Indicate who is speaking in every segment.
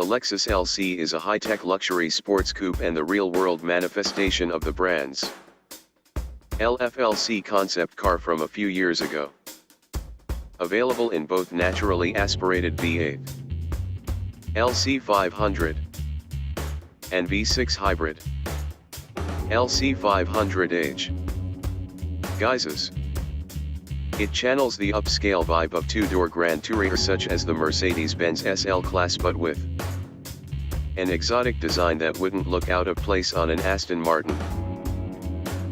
Speaker 1: Lexus LC is a high-tech luxury sports coupe and the real-world manifestation of the brand's LFLC concept car from a few years ago. Available in both naturally aspirated V8 LC 500 and V6 hybrid LC 500h guises. It channels the upscale vibe of two-door Grand Tourer such as the Mercedes-Benz SL Class, but with an exotic design that wouldn't look out of place on an Aston Martin.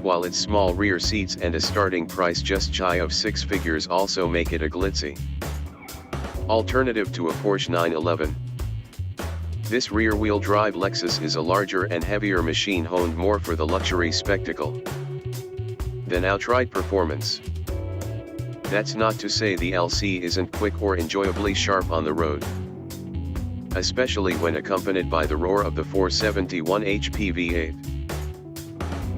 Speaker 1: While its small rear seats and a starting price just shy of six figures also make it a glitzy alternative to a Porsche 911. This rear-wheel drive Lexus is a larger and heavier machine honed more for the luxury spectacle than outright performance. That's not to say the LC isn't quick or enjoyably sharp on the road, especially when accompanied by the roar of the 471 HP V8.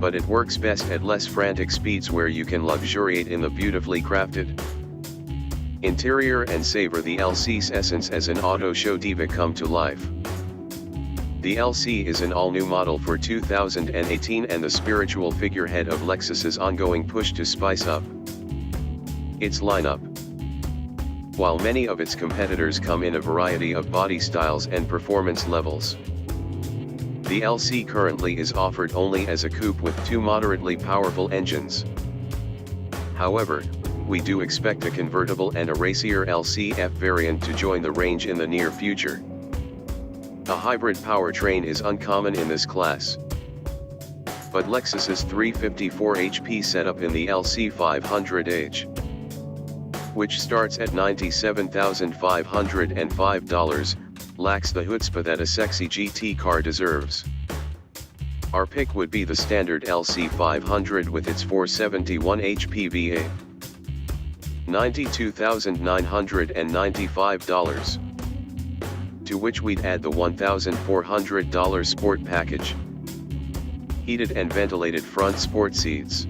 Speaker 1: But it works best at less frantic speeds where you can luxuriate in the beautifully crafted interior and savor the LC's essence as an auto show diva come to life. The LC is an all-new model for 2018 and the spiritual figurehead of Lexus's ongoing push to spice up its lineup. While many of its competitors come in a variety of body styles and performance levels, the LC currently is offered only as a coupe with two moderately powerful engines. However, we do expect a convertible and a racier LCF variant to join the range in the near future. A hybrid powertrain is uncommon in this class, but Lexus's 354 HP setup in the LC 500h, which starts at $97,505, lacks the chutzpah that a sexy GT car deserves. Our pick would be the standard LC 500 with its 471 HP V8, $92,995, to which we'd add the $1,400 Sport package, heated and ventilated front sport seats,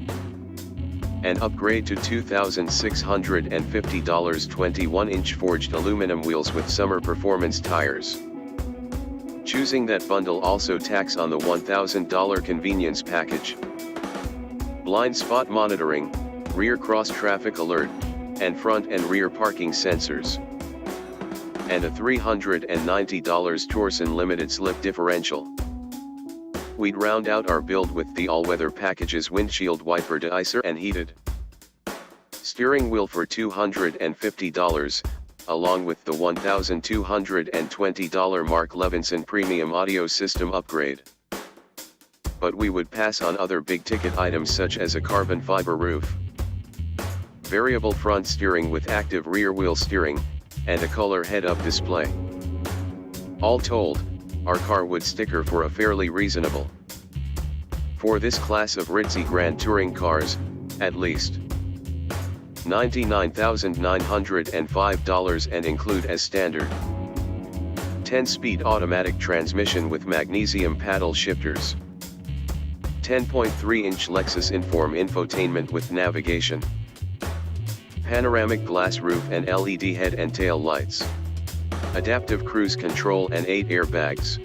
Speaker 1: and upgrade to $2,650 21-inch forged aluminum wheels with summer performance tires. Choosing that bundle also tacks on the $1,000 convenience package, blind spot monitoring, rear cross traffic alert, and front and rear parking sensors, and a $390 Torsen limited slip differential. We'd round out our build with the all-weather package's windshield wiper deicer and heated steering wheel for $250, along with the $1,220 Mark Levinson premium audio system upgrade. But we would pass on other big-ticket items such as a carbon fiber roof, variable front steering with active rear-wheel steering, and a color head-up display. All told, our car would sticker for a fairly reasonable, for this class of ritzy grand touring cars, at least $99,905 and include as standard 10-speed automatic transmission with magnesium paddle shifters, 10.3-inch Lexus Inform infotainment with navigation, panoramic glass roof and LED head and tail lights, adaptive cruise control and 8 airbags.